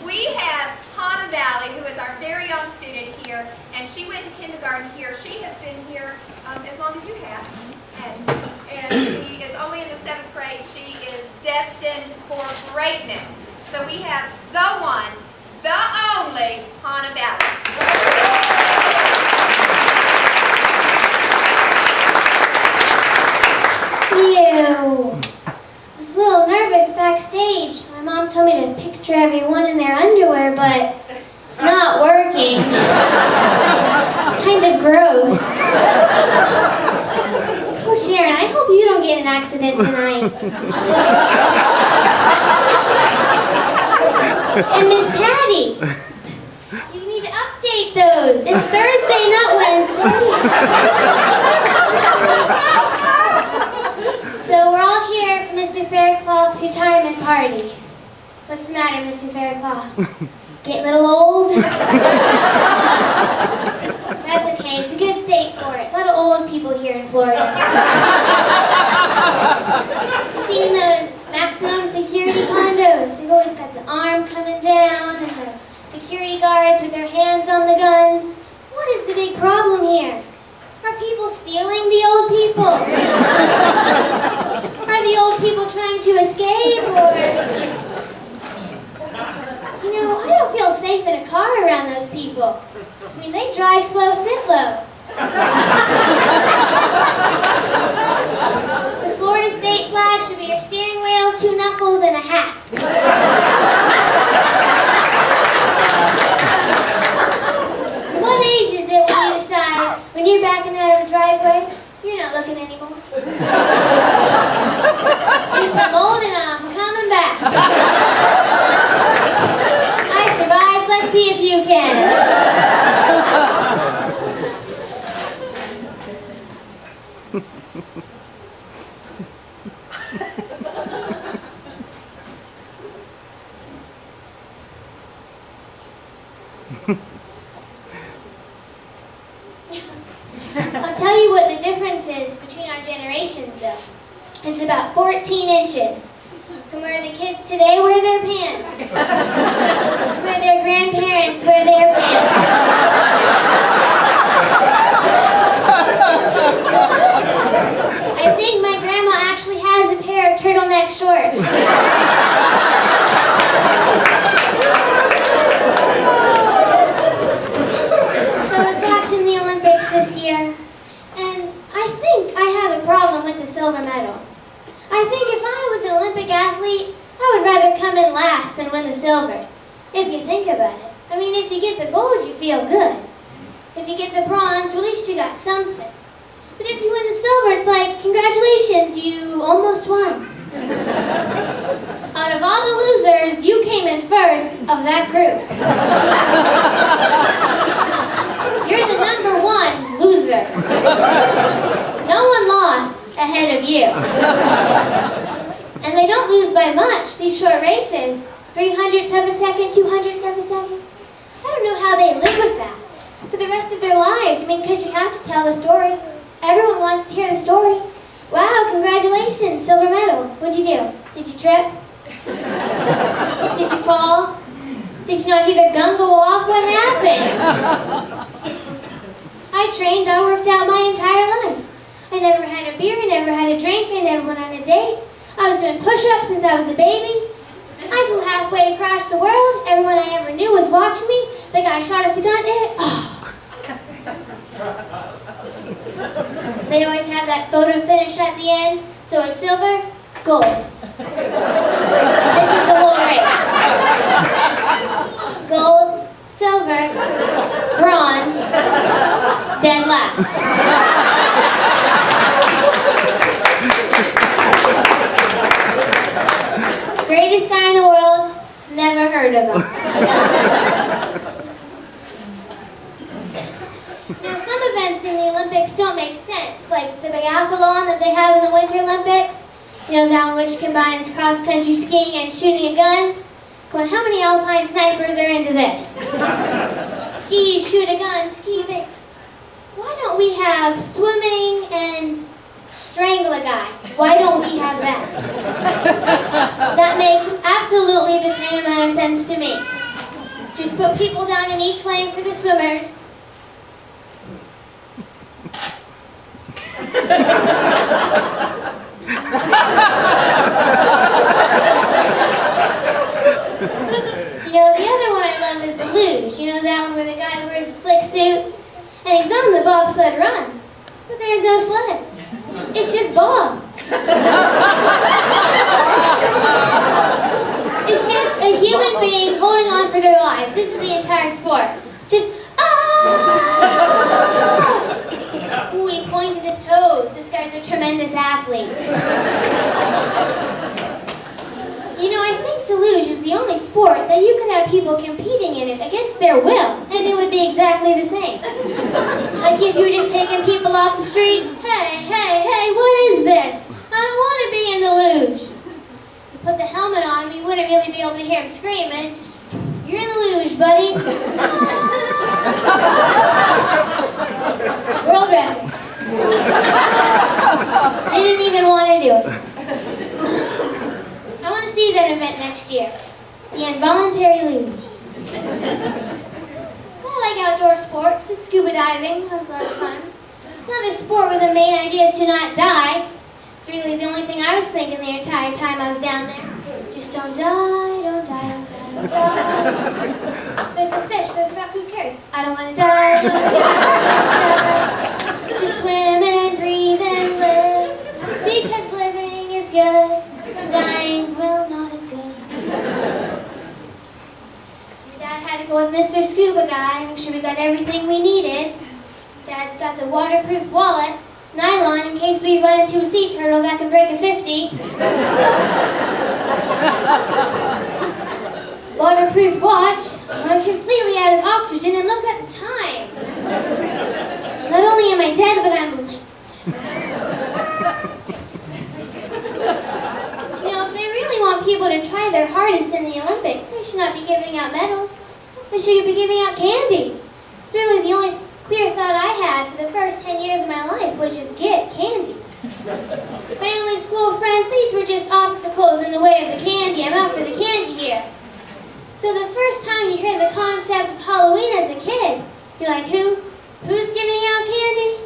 We have Hana Valley, who is our very own student here, and she went to kindergarten here. She has been here as long as you have, and she is only in the 7th grade. She is destined for greatness. So we have the one, the only Hana Valley. Ew. I was a little nervous backstage, so my mom told me to picture everyone in their underwear, but it's not working. It's kind of gross. Coach Aaron, I hope you don't get an accident tonight. And Miss Patty, you need to update those. It's Thursday, not Wednesday. So we're all here for Mr. Faircloth's retirement party. What's the matter, Mr. Faircloth? Get a little old? That's okay, it's a good state for it. A lot of old people here in Florida. You've seen those maximum security condos? They've always got the arm coming down and the security guards with their hands on the guns. What is the big problem here? Are people stealing the old people? Are the old people trying to escape, or... You know, I don't feel safe in a car around those people. I mean, they drive slow, sit low. So Florida state flag should be your steering wheel, 2 knuckles, and a hat. What age is it when you decide, when you're backing out of a driveway, you're not looking anymore? Just I'm old and I'm coming back. I survived, let's see if you can. I'll tell you what the difference is between our generations, though. It's about 14 inches. From where the kids today wear their pants to where their grandparents wear their pants. I think my grandma actually has a pair of turtleneck shorts. So I was watching the Olympics this year, and I think I have a problem with the silver medal. I think if I was an Olympic athlete, I would rather come in last than win the silver. If you think about it. I mean, if you get the gold, you feel good. If you get the bronze, well, at least you got something. But if you win the silver, it's like, congratulations, you almost won. Out of all the losers, you came in first of that group. You're the #1 loser. No one lost ahead of you. And they don't lose by much, these short races. 300ths of a second, 200ths of a second. I don't know how they live with that for the rest of their lives. I mean, because you have to tell the story. Everyone wants to hear the story. Wow, congratulations, silver medal. What'd you do? Did you trip? Did you fall? Did you not hear the gun go off? What happened? I trained, I worked out my entire life. I never had a beer, I never had a drink, I never went on a date. I was doing push-ups since I was a baby. I flew halfway across the world. Everyone I ever knew was watching me. The guy shot at the gun, They always have that photo finish at the end. So it's silver, gold. This is the whole race. Gold, silver, bronze, dead last. Greatest guy in the world, never heard of him. Now, some events in the Olympics don't make sense, like the biathlon that they have in the Winter Olympics. You know, that one which combines cross-country skiing and shooting a gun. Come on, how many alpine snipers are into this? Ski, shoot a gun, ski, big. Why don't we have swimming and strangle a guy? Why don't we have that? That makes absolutely put people down in each lane for the swimmers. You know, the other one I love is the luge. You know that one where the guy wears a slick suit and he's on the bobsled run, but there's no sled. It's just Bob. It's just a human being holding on for their lives. This is the entire sport. Just, ah! Ooh, he pointed his toes. This guy's a tremendous athlete. You know, I think the luge is the only sport that you could have people competing in it against their will, and it would be exactly the same. Like if you were just taking people off the street, hey, hey, hey, what is this? I don't want to be in the luge. You put the helmet on, you wouldn't really be able to hear him scream, and just, you're in the luge, buddy. World record. Didn't even want to do it. I want to see that event next year. The involuntary luge. I like outdoor sports. It's scuba diving. That was a lot of fun. Another sport where the main idea is to not die. It's really the only thing I was thinking the entire time I was down there. Just don't die, don't die, don't die, don't die. There's a fish, there's a rock, who cares? I don't want to die, don't die. Just swim and breathe and live. Because living is good. Dying, well, not as good. Your dad had to go with Mr. Scuba Guy, make sure we got everything we needed. Dad's got the waterproof wallet, nylon in case we run into a sea turtle that can break a 50. Waterproof watch. I'm completely out of oxygen and look at the time. Not only am I dead, but I'm late. You know, if they really want people to try their hardest in the Olympics, they should not be giving out medals. They should be giving out candy. It's really the only clear thought I had for the first 10 years of my life, which is get candy. Family, school, friends, these were just obstacles in the way of the candy. I'm out for the candy here. So the first time you hear the concept of Halloween as a kid, you're like, who's giving out candy?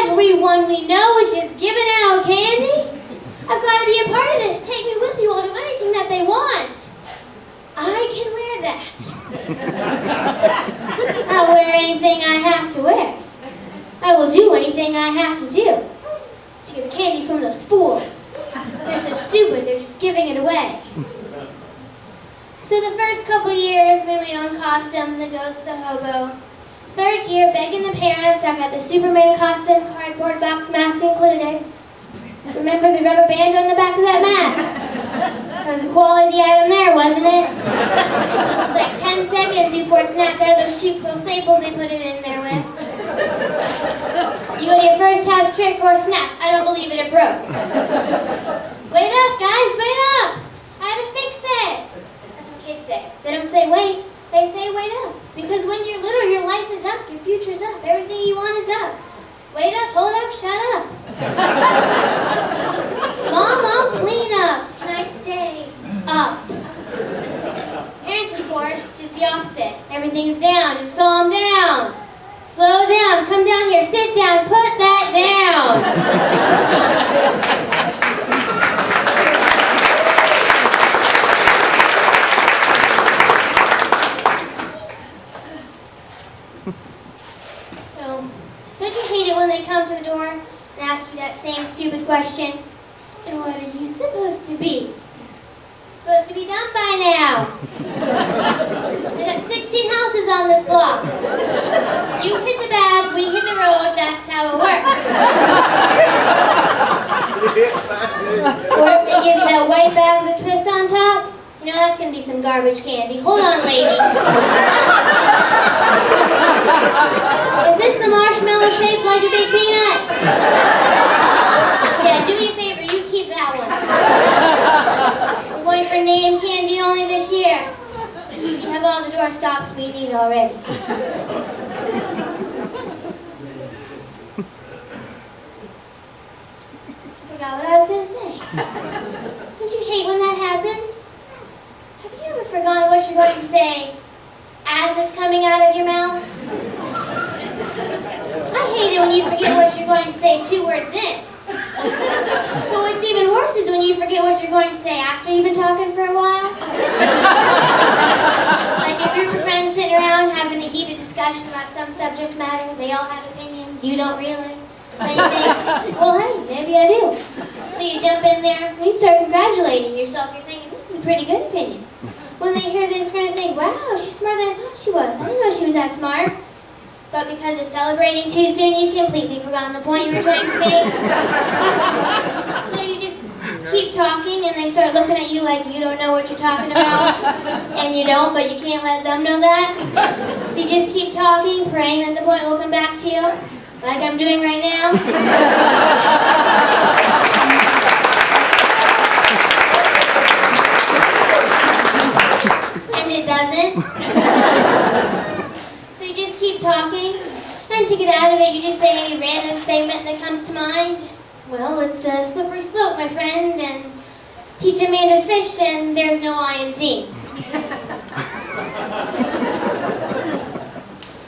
Everyone we know is just giving out candy? I've got to be a part of this. Take me with you. I'll do anything that they want. I can wear that. I'll wear anything I have to wear. I will do anything I have to do to get the candy from those fools. They're so stupid, they're just giving it away. So the first couple years, I made my own costume, the ghost, the hobo. Third year, begging the parents, I got the Superman costume, cardboard box mask included. Remember the rubber band on the back of that mask? That was a quality item there, wasn't it? It was like 10 seconds before it snapped out of those cheap little staples they put it in there with. You go to your first house trick or snap. I don't believe it broke. Wait up, guys, wait up! I had to fix it! That's what kids say. They don't say wait, they say wait up. Because when you're little, your life is up, your future's up, everything you want is up. Wait up, hold up, shut up. Mom, I'll clean up. Can I stay up? Parents, of course, just the opposite. Everything's down, just calm down. Slow down, come down here, sit down, put that down. So, don't you hate it when they come to the door and ask you that same stupid question? And what are you supposed to be? Supposed to be done by now. I got 16 houses on this block. You hit the bag, we hit the road, that's how it works. Or if they give you that white bag with a twist on top, you know that's going to be some garbage candy. Hold on, lady. Is this the marshmallow shaped like a big peanut? Yeah, do me a favor, you keep that one. We're going for name candy only this year. We have all the door stops we need already. Forgot what I was going to say. Don't you hate when that happens? Have you ever forgotten what you're going to say as it's coming out of your mouth? I hate it when you forget what you're going to say 2 words in. But what's even worse is when you forget what you're going to say after you've been talking for a while. Like a group of friends sitting around having a heated discussion about some subject matter. They all have opinions. You don't really. Then you think, well, hey, maybe I do. So you jump in there and you start congratulating yourself. You're thinking, this is a pretty good opinion. When they hear this, they're going to think, wow, she's smarter than I thought she was. I didn't know she was that smart. But because of celebrating too soon, you've completely forgotten the point you were trying to make. So you just keep talking, and they start looking at you like you don't know what you're talking about. And you don't, but you can't let them know that. So you just keep talking, praying that the point will come back to you, like I'm doing right now. And it doesn't. Just keep talking, and to get out of it, you just say any random statement that comes to mind. Just, well, it's a slippery slope, my friend, and teach a man to fish, and there's no I in team.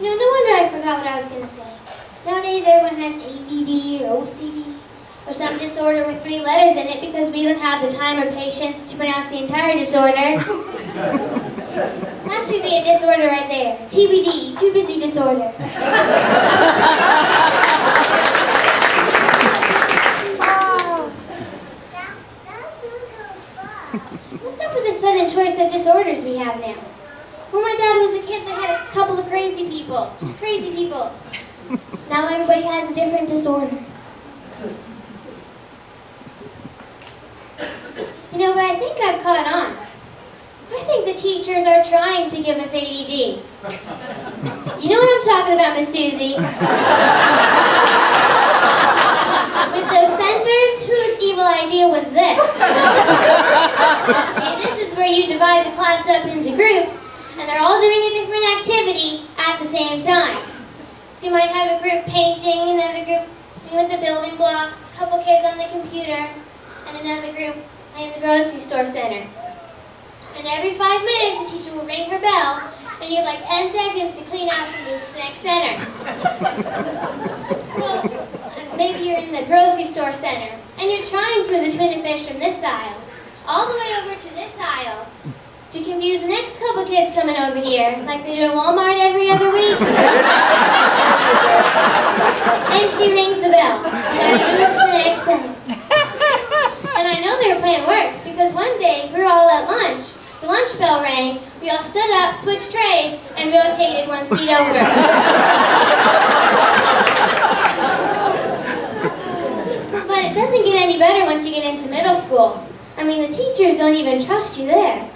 No wonder I forgot what I was going to say. Nowadays, everyone has ADD or OCD or some disorder with 3 letters in it because we don't have the time or patience to pronounce the entire disorder. That should be a disorder right there. TBD, too busy disorder. What's up with the sudden choice of disorders we have now? When my dad was a kid, they had a couple of crazy people. Just crazy people. Now everybody has a different disorder. You know, but I think I've caught on. I think the teachers are trying to give us ADD. You know what I'm talking about, Miss Susie? With those centers, whose evil idea was this? Okay, this is where you divide the class up into groups, and they're all doing a different activity at the same time. So you might have a group painting, another group with the building blocks, a couple kids on the computer, and another group in the grocery store center. And every 5 minutes, the teacher will ring her bell, and you have like 10 seconds to clean up and move to the next center. So, maybe you're in the grocery store center, and you're trying to move the tuna fish from this aisle, all the way over to this aisle, to confuse the next couple kids coming over here, like they do in Walmart every other week. And she rings the bell, so you gotta move to the next center. And I know their plan works, because one day, we were all at lunch. The lunch bell rang, we all stood up, switched trays, and rotated 1 seat over. But it doesn't get any better once you get into middle school. I mean, the teachers don't even trust you there.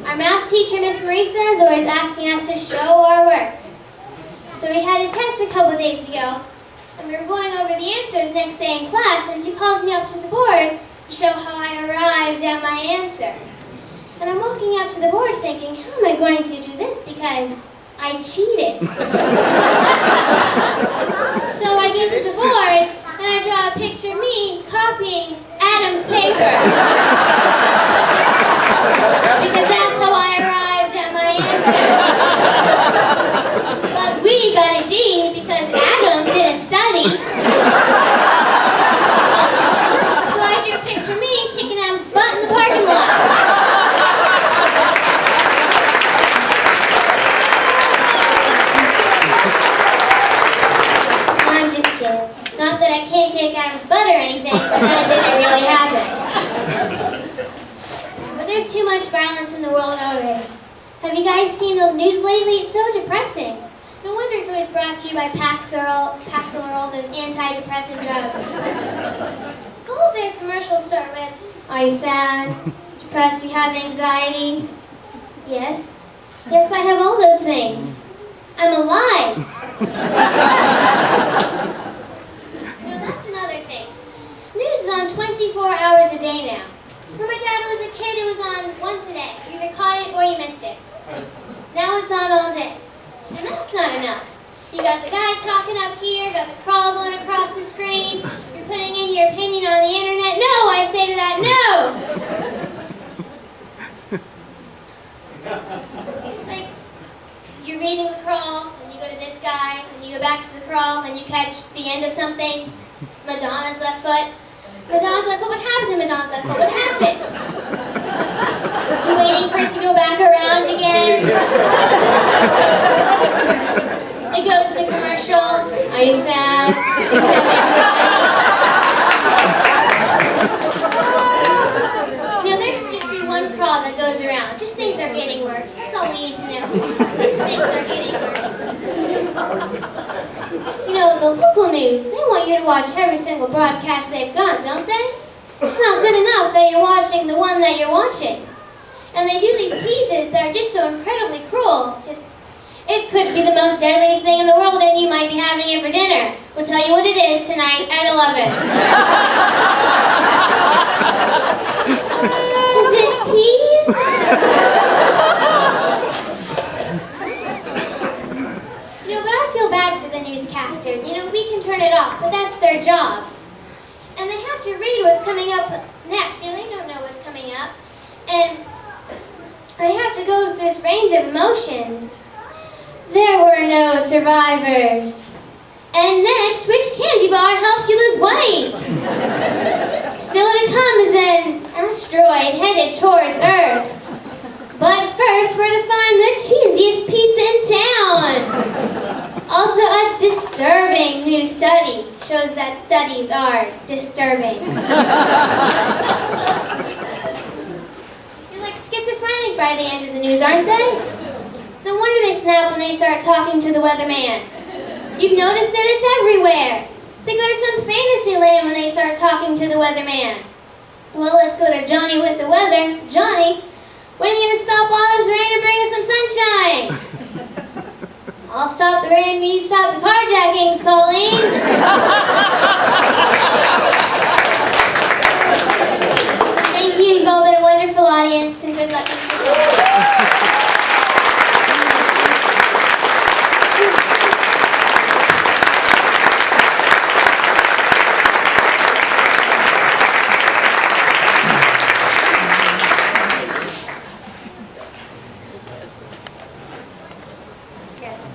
Our math teacher, Miss Marisa, is always asking us to show our work. So we had a test a couple days ago, and we were going over the answers next day in class, and she calls me up to the board to show how I arrived at my answer. And I'm walking up to the board thinking, how am I going to do this? Because I cheated. So I get to the board, and I draw a picture of me copying Adam's paper. Because that's how I arrived at my answer. But we got a D because Adam didn't study. So I drew a picture of me kicking Adam's butt in the parking lot. I'm just kidding. Not that I can't kick Adam's butt or anything, but that didn't really happen. But there's too much violence in the world already. Have you guys seen the news lately? It's so depressing. No wonder it's always brought to you by Paxil or all those antidepressant drugs. All of their commercials start with, are you sad, depressed, do you have anxiety? Yes. Yes, I have all those things. I'm alive. Well, that's another thing. News is on 24 hours a day now. When my dad was a kid, it was on once a day. You either caught it or you missed it. Now it's on all day. And that's not enough. You got the guy talking up here, got the crawl going across the screen, you're putting in your opinion on the internet. No, I say to that, no! It's like, crawl, then you catch the end of something. Madonna's left foot. Madonna's left foot. What happened to Madonna's left foot? What happened? You waiting for it to go back around again? It goes to commercial. Are you sad? You have anxiety? There should just be one crawl that goes around. Just things are getting worse. That's all we need to know. Just things are getting worse. The local news, they want you to watch every single broadcast they've got, don't they? It's not good enough that you're watching the one that you're watching. And they do these teases that are just so incredibly cruel. It could be the most deadliest thing in the world and you might be having it for dinner. We'll tell you what it is tonight at 11. Is it peas? But I feel bad for the newscasters. We can turn it off, but that's their job. And they have to read what's coming up next. They don't know what's coming up. And they have to go through this range of emotions. There were no survivors. And next, which candy bar helps you lose weight? Still to come is an asteroid headed towards Earth. But first, we're to find the cheesiest pizza in town. Also, a disturbing new study shows that studies are disturbing. You're like schizophrenic by the end of the news, aren't they? So no wonder they snap when they start talking to the weatherman. You've noticed that it's everywhere. They go to some fantasy land when they start talking to the weatherman. Well, let's go to Johnny with the weather. Johnny, when are you going to stop all this rain and bring us some sunshine? I'll stop the rain when you stop the carjackings, Colleen. Thank you. You've all been a wonderful audience, and good luck.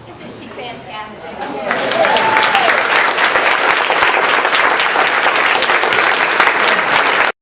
Isn't she fantastic?